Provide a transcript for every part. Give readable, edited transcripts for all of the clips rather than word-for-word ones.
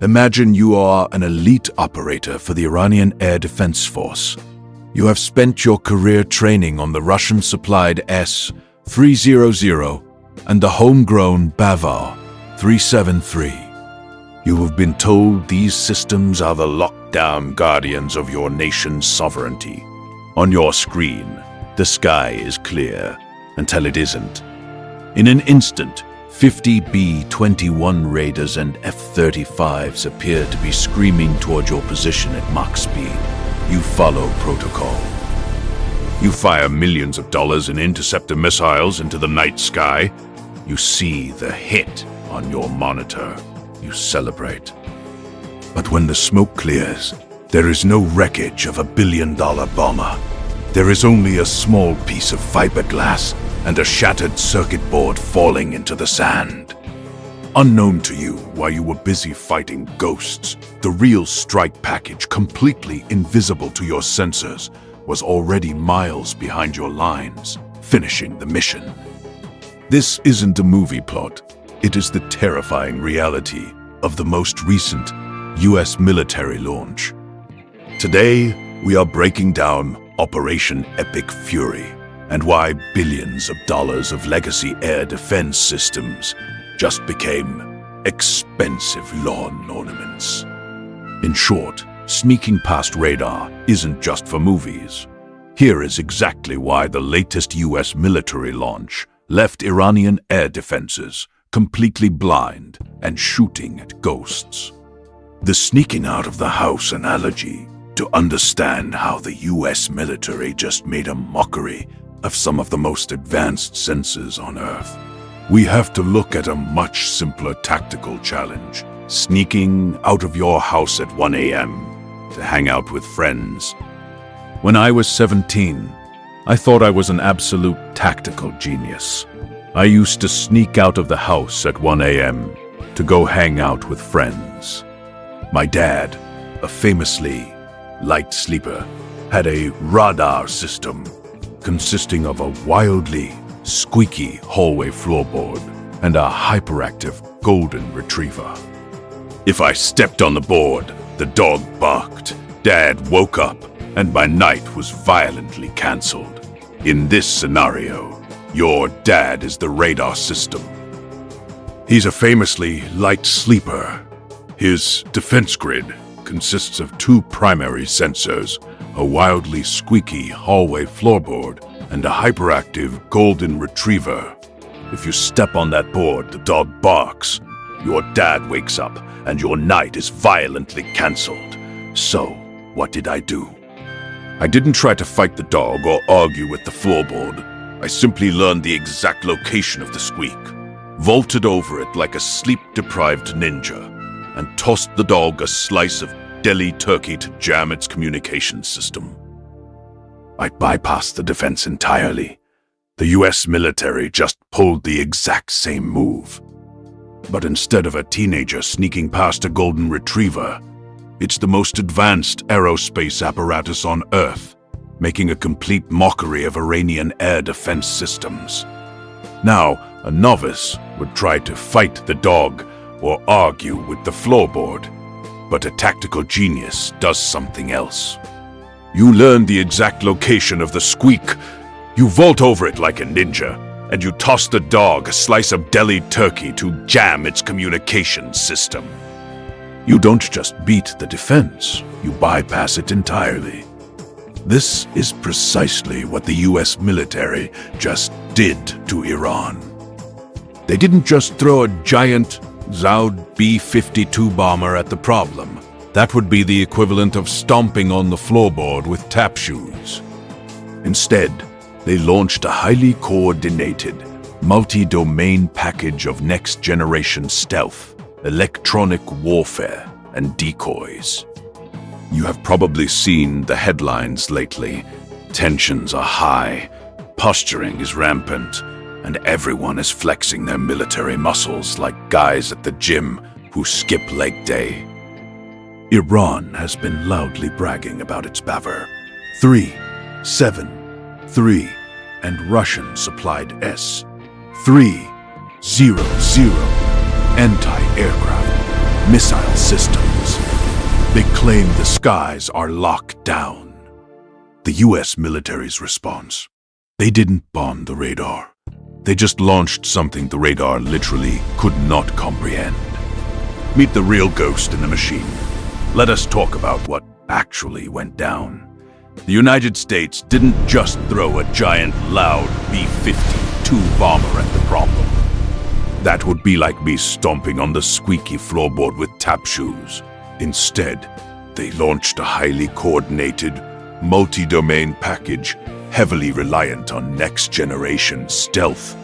Imagine you are an elite operator for the Iranian Air Defense Force. You have spent your career training on the Russian-supplied S-300 and the homegrown Bavar-373. You have been told these systems are the lockdown guardians of your nation's sovereignty. On your screen, the sky is clear until it isn't. In an instant, 50 B-21 Raiders and F-35s appear to be screaming toward your position at Mach speed. You follow protocol. You fire millions of dollars in interceptor missiles into the night sky. You see the hit on your monitor. You celebrate. But when the smoke clears, there is no wreckage of a billion-dollar bomber. There is only a small piece of fiberglass and a shattered circuit board falling into the sand. Unknown to you while you were busy fighting ghosts, the real strike package, completely invisible to your sensors, was already miles behind your lines, finishing the mission. This isn't a movie plot. It is the terrifying reality of the most recent US military launch. Today, we are breaking down Operation Epic Fury and why billions of dollars of legacy air defense systems just became expensive lawn ornaments. In short, sneaking past radar isn't just for movies. Here is exactly why the latest US military launch left Iranian air defenses completely blind and shooting at ghosts. The sneaking out of the house analogy to understand how the US military just made a mockery of some of the most advanced sensors on Earth. We have to look at a much simpler tactical challenge: sneaking out of your house at 1 a.m. to hang out with friends. When I was 17, I thought I was an absolute tactical genius. I used to sneak out of the house at 1 a.m. to go hang out with friends. My dad, a famously light sleeper, had a radar system consisting of a wildly squeaky hallway floorboard and a hyperactive golden retriever. If I stepped on the board, the dog barked, Dad woke up, and my night was violently cancelled. In this scenario, your dad is the radar system. He's a famously light sleeper. His defense grid consists of two primary sensors, a wildly squeaky hallway floorboard, and a hyperactive golden retriever. If you step on that board, the dog barks, your dad wakes up, and your night is violently cancelled. So, what did I do? I didn't try to fight the dog or argue with the floorboard. I simply learned the exact location of the squeak, vaulted over it like a sleep-deprived ninja, and tossed the dog a slice of deli turkey to jam its communication system. I bypassed the defense entirely. The US military just pulled the exact same move. But instead of a teenager sneaking past a golden retriever, it's the most advanced aerospace apparatus on Earth, making a complete mockery of Iranian air defense systems. Now, a novice would try to fight the dog or argue with the floorboard, but a tactical genius does something else. You learn the exact location of the squeak, you vault over it like a ninja, and you toss the dog a slice of deli turkey to jam its communication system. You don't just beat the defense, you bypass it entirely. This is precisely what the US military just did to Iran. They didn't just throw a giant Zaud B-52 bomber at the problem. That would be the equivalent of stomping on the floorboard with tap shoes. Instead, they launched a highly coordinated, multi-domain package of next-generation stealth, electronic warfare, and decoys. You have probably seen the headlines lately. Tensions are high, posturing is rampant, and everyone is flexing their military muscles like guys at the gym who skip leg day. Iran has been loudly bragging about its Bavar-373 and Russian-supplied S-300 anti-aircraft missile systems. They claim the skies are locked down. The US military's response: they didn't bomb the radar. They just launched something the radar literally could not comprehend. Meet the real ghost in the machine. Let us talk about what actually went down. The United States didn't just throw a giant, loud B-52 bomber at the problem. That would be like me stomping on the squeaky floorboard with tap shoes. Instead, they launched a highly coordinated, multi-domain package heavily reliant on next-generation stealth,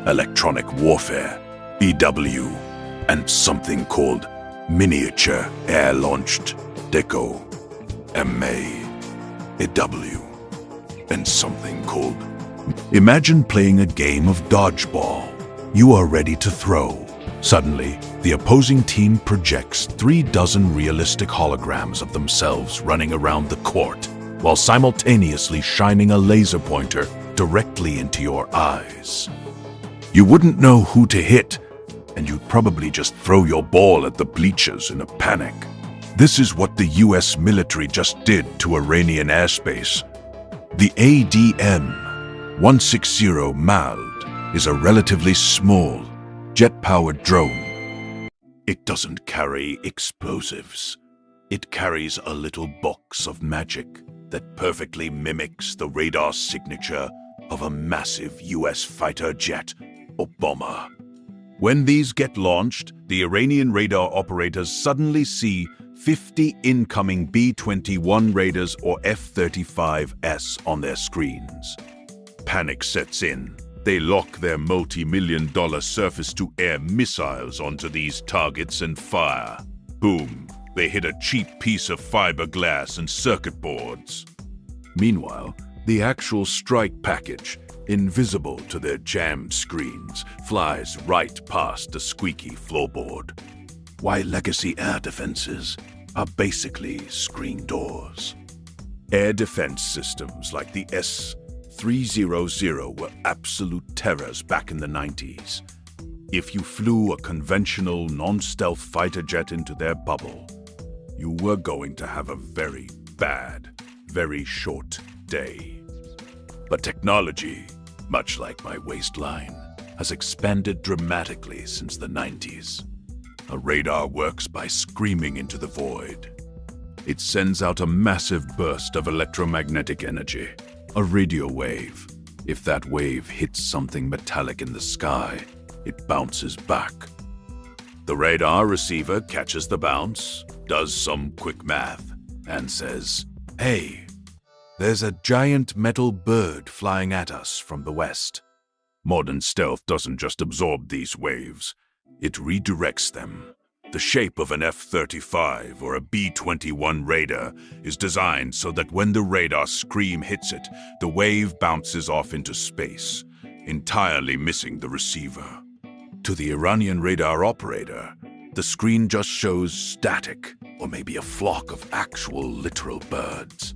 electronic warfare, EW, and something called miniature air-launched decoy, MA-EW, and something called... Imagine playing a game of dodgeball. You are ready to throw. Suddenly, the opposing team projects 36 realistic holograms of themselves running around the court, while simultaneously shining a laser pointer directly into your eyes. You wouldn't know who to hit, and you'd probably just throw your ball at the bleachers in a panic. This is what the US military just did to Iranian airspace. The ADM-160 MALD is a relatively small, jet-powered drone. It doesn't carry explosives. It carries a little box of magic that perfectly mimics the radar signature of a massive US fighter jet or bomber. When these get launched, the Iranian radar operators suddenly see 50 incoming B-21 Raiders or F-35S on their screens. Panic sets in. They lock their multi-million-dollar surface-to-air missiles onto these targets and fire. Boom! They hit a cheap piece of fiberglass and circuit boards. Meanwhile, the actual strike package, invisible to their jammed screens, flies right past the squeaky floorboard. Why legacy air defenses are basically screen doors. Air defense systems like the S-300 were absolute terrors back in the 90s. If you flew a conventional non-stealth fighter jet into their bubble, you were going to have a very bad, very short day. But technology, much like my waistline, has expanded dramatically since the 90s. A radar works by screaming into the void. It sends out a massive burst of electromagnetic energy, a radio wave. If that wave hits something metallic in the sky, it bounces back. The radar receiver catches the bounce, does some quick math, and says, "Hey, there's a giant metal bird flying at us from the west." Modern stealth doesn't just absorb these waves, it redirects them. The shape of an F-35 or a B-21 Raider is designed so that when the radar scream hits it, the wave bounces off into space, entirely missing the receiver. To the Iranian radar operator, the screen just shows static, or maybe a flock of actual literal birds.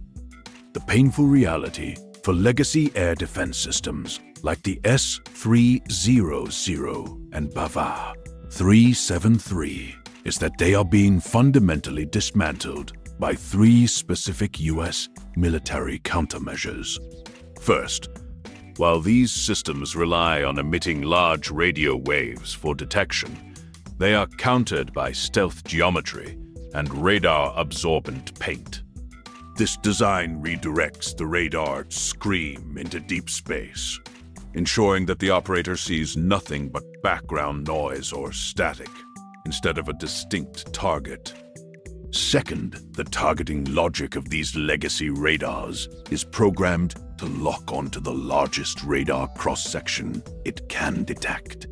The painful reality for legacy air defense systems like the S-300 and Bavar-373 is that they are being fundamentally dismantled by three specific US military countermeasures. First, while these systems rely on emitting large radio waves for detection, they are countered by stealth geometry and radar-absorbent paint. This design redirects the radar's scream into deep space, ensuring that the operator sees nothing but background noise or static, instead of a distinct target. Second, the targeting logic of these legacy radars is programmed to lock onto the largest radar cross-section it can detect.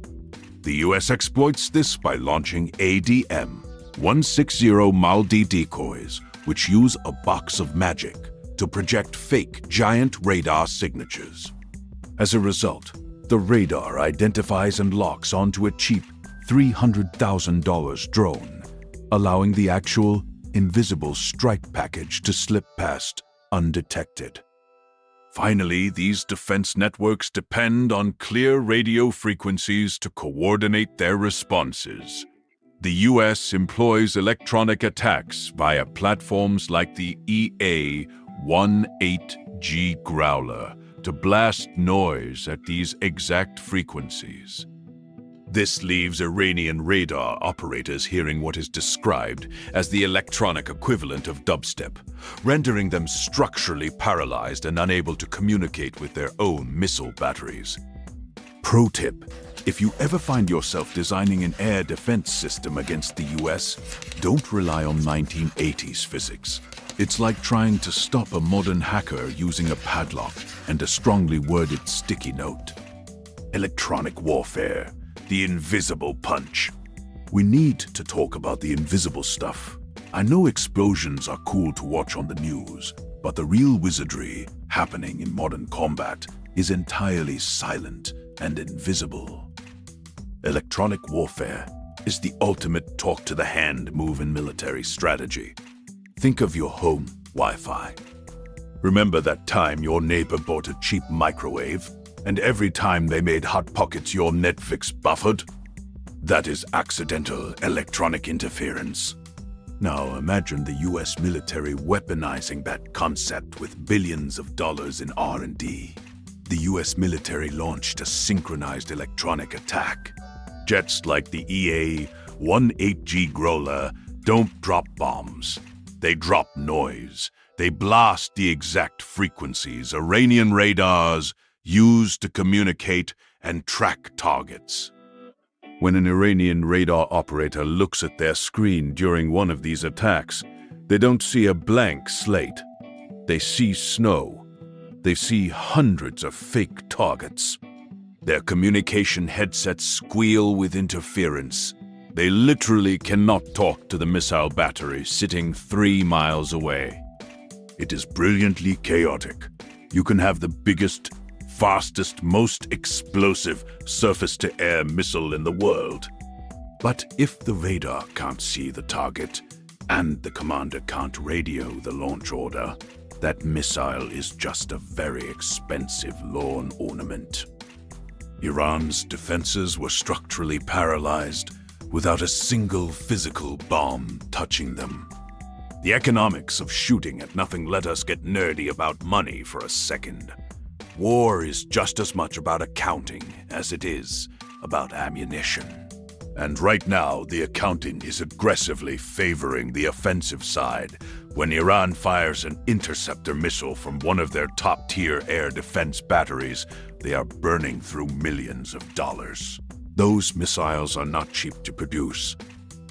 The US exploits this by launching ADM-160 MALD decoys, which use a box of magic to project fake giant radar signatures. As a result, the radar identifies and locks onto a cheap $300,000 drone, allowing the actual invisible strike package to slip past undetected. Finally, these defense networks depend on clear radio frequencies to coordinate their responses. The US employs electronic attacks via platforms like the EA-18G Growler to blast noise at these exact frequencies. This leaves Iranian radar operators hearing what is described as the electronic equivalent of dubstep, rendering them structurally paralyzed and unable to communicate with their own missile batteries. Pro tip: if you ever find yourself designing an air defense system against the US, don't rely on 1980s physics. It's like trying to stop a modern hacker using a padlock and a strongly worded sticky note. Electronic warfare. The invisible punch. We need to talk about the invisible stuff. I know explosions are cool to watch on the news, but the real wizardry happening in modern combat is entirely silent and invisible. Electronic warfare is the ultimate talk-to-the-hand move in military strategy. Think of your home Wi-Fi. Remember that time your neighbor bought a cheap microwave? And every time they made Hot Pockets your Netflix buffered? That is accidental electronic interference. Now imagine the US military weaponizing that concept with billions of dollars in R&D. The US military launched a synchronized electronic attack. Jets like the EA-18G Growler don't drop bombs. They drop noise. They blast the exact frequencies Iranian radars used to communicate and track targets. When an Iranian radar operator looks at their screen during one of these attacks, they don't see a blank slate. They see snow. They see hundreds of fake targets. Their communication headsets squeal with interference. They literally cannot talk to the missile battery sitting 3 miles away. It is brilliantly chaotic. You can have the biggest, fastest, most explosive surface-to-air missile in the world. But if the radar can't see the target and the commander can't radio the launch order, that missile is just a very expensive lawn ornament. Iran's defenses were structurally paralyzed without a single physical bomb touching them. The economics of shooting at nothing let us get nerdy about money for a second. War is just as much about accounting as it is about ammunition. And right now, the accounting is aggressively favoring the offensive side when Iran fires an interceptor missile from one of their top-tier air defense batteries. They are burning through millions of dollars. Those missiles are not cheap to produce,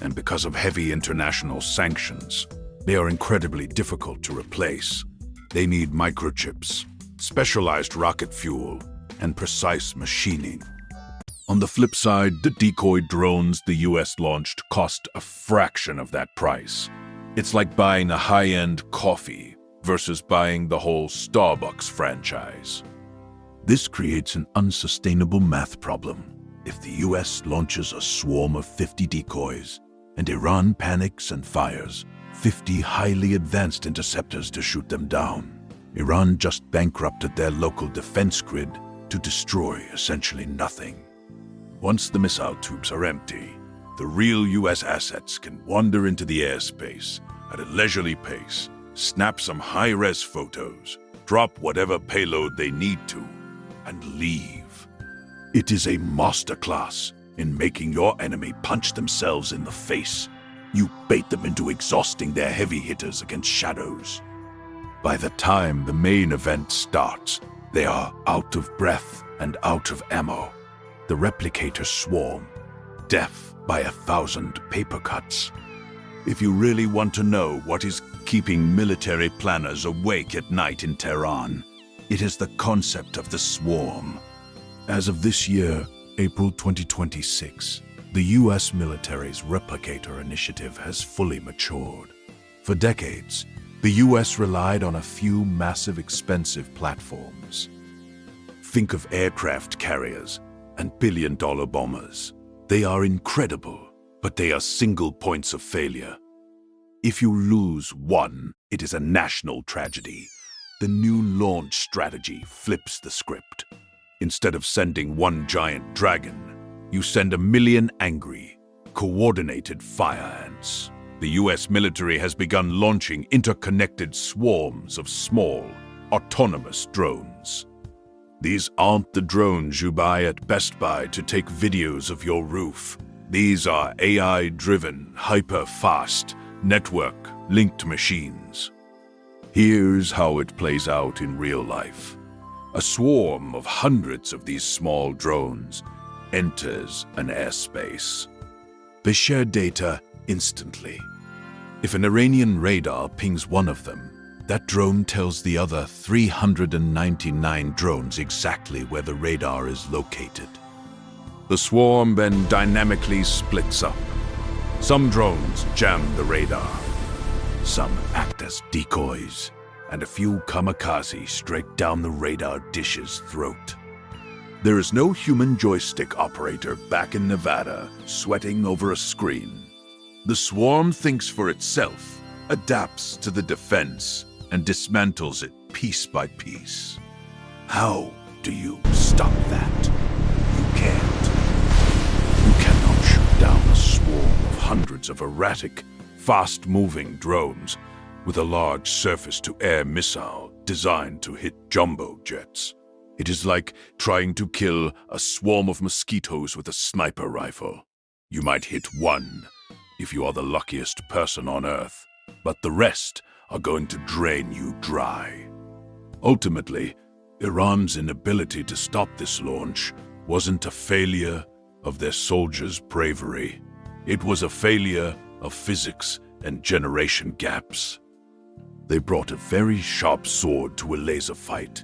and because of heavy international sanctions, they are incredibly difficult to replace. They need microchips, specialized rocket fuel, and precise machining. On the flip side, the decoy drones the US launched cost a fraction of that price. It's like buying a high-end coffee versus buying the whole Starbucks franchise. This creates an unsustainable math problem. If the US launches a swarm of 50 decoys, and Iran panics and fires 50 highly advanced interceptors to shoot them down, Iran just bankrupted their local defense grid to destroy essentially nothing. Once the missile tubes are empty, the real US assets can wander into the airspace at a leisurely pace, snap some high-res photos, drop whatever payload they need to, and leave. It is a masterclass in making your enemy punch themselves in the face. You bait them into exhausting their heavy hitters against shadows. By the time the main event starts, they are out of breath and out of ammo. The replicators swarm, death by 1,000 paper cuts. If you really want to know what is keeping military planners awake at night in Tehran, it is the concept of the swarm. As of this year, April 2026, the US military's replicator initiative has fully matured. For decades, the US relied on a few massive, expensive platforms. Think of aircraft carriers and billion-dollar bombers. They are incredible, but they are single points of failure. If you lose one, it is a national tragedy. The new launch strategy flips the script. Instead of sending one giant dragon, you send 1 million angry, coordinated fire ants. The US military has begun launching interconnected swarms of small, autonomous drones. These aren't the drones you buy at Best Buy to take videos of your roof. These are AI-driven, hyper-fast, network-linked machines. Here's how it plays out in real life. A swarm of hundreds of these small drones enters an airspace. They share data instantly. If an Iranian radar pings one of them, that drone tells the other 399 drones exactly where the radar is located. The swarm then dynamically splits up. Some drones jam the radar. Some act as decoys, and a few kamikaze straight down the radar dish's throat. There is no human joystick operator back in Nevada sweating over a screen. The swarm thinks for itself, adapts to the defense, and dismantles it piece by piece. How do you stop that? You can't. You cannot shoot down a swarm of hundreds of erratic, fast-moving drones with a large surface-to-air missile designed to hit jumbo jets. It is like trying to kill a swarm of mosquitoes with a sniper rifle. You might hit one if you are the luckiest person on Earth, but the rest are going to drain you dry. Ultimately, Iran's inability to stop this launch wasn't a failure of their soldiers' bravery. It was a failure of physics and generation gaps. They brought a very sharp sword to a laser fight.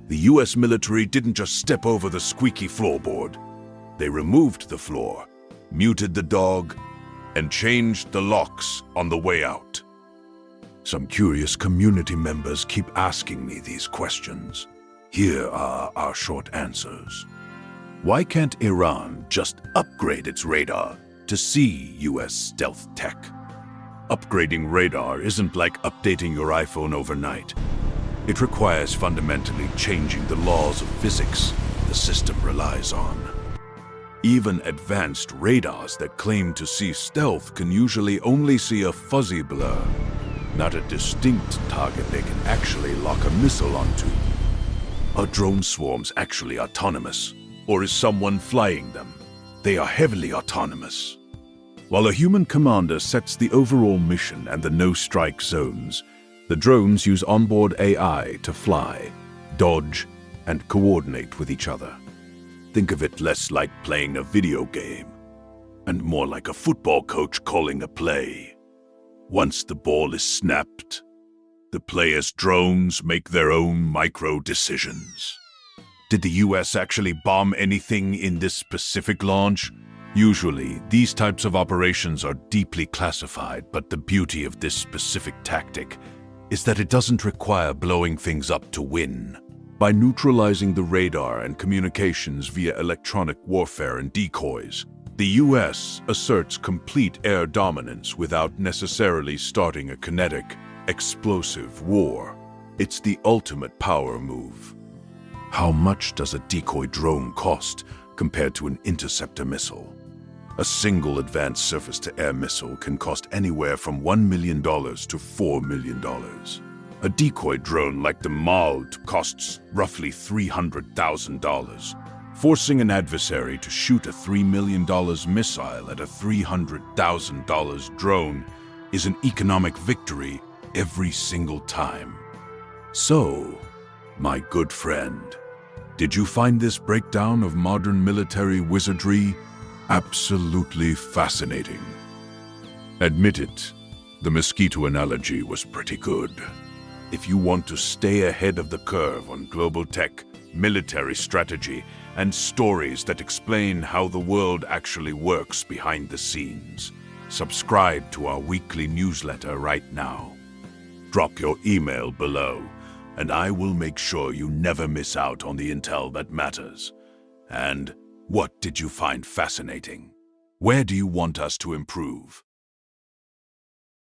The US military didn't just step over the squeaky floorboard. They removed the floor, muted the dog, and changed the locks on the way out. Some curious community members keep asking me these questions. Here are our short answers. Why can't Iran just upgrade its radar to see US stealth tech? Upgrading radar isn't like updating your iPhone overnight. It requires fundamentally changing the laws of physics the system relies on. Even advanced radars that claim to see stealth can usually only see a fuzzy blur, not a distinct target they can actually lock a missile onto. Are drone swarms actually autonomous, or is someone flying them? They are heavily autonomous. While a human commander sets the overall mission and the no-strike zones, the drones use onboard AI to fly, dodge, and coordinate with each other. Think of it less like playing a video game, and more like a football coach calling a play. Once the ball is snapped, the player's drones make their own micro-decisions. Did the US actually bomb anything in this specific launch? Usually, these types of operations are deeply classified, but the beauty of this specific tactic is that it doesn't require blowing things up to win. By neutralizing the radar and communications via electronic warfare and decoys, the US asserts complete air dominance without necessarily starting a kinetic, explosive war. It's the ultimate power move. How much does a decoy drone cost compared to an interceptor missile? A single advanced surface-to-air missile can cost anywhere from $1 million to $4 million. A decoy drone like the Mald costs roughly $300,000. Forcing an adversary to shoot a $3 million missile at a $300,000 drone is an economic victory every single time. So, my good friend, did you find this breakdown of modern military wizardry absolutely fascinating? Admit it, the mosquito analogy was pretty good. If you want to stay ahead of the curve on global tech, military strategy, and stories that explain how the world actually works behind the scenes, subscribe to our weekly newsletter right now. Drop your email below, and I will make sure you never miss out on the intel that matters. And what did you find fascinating? Where do you want us to improve?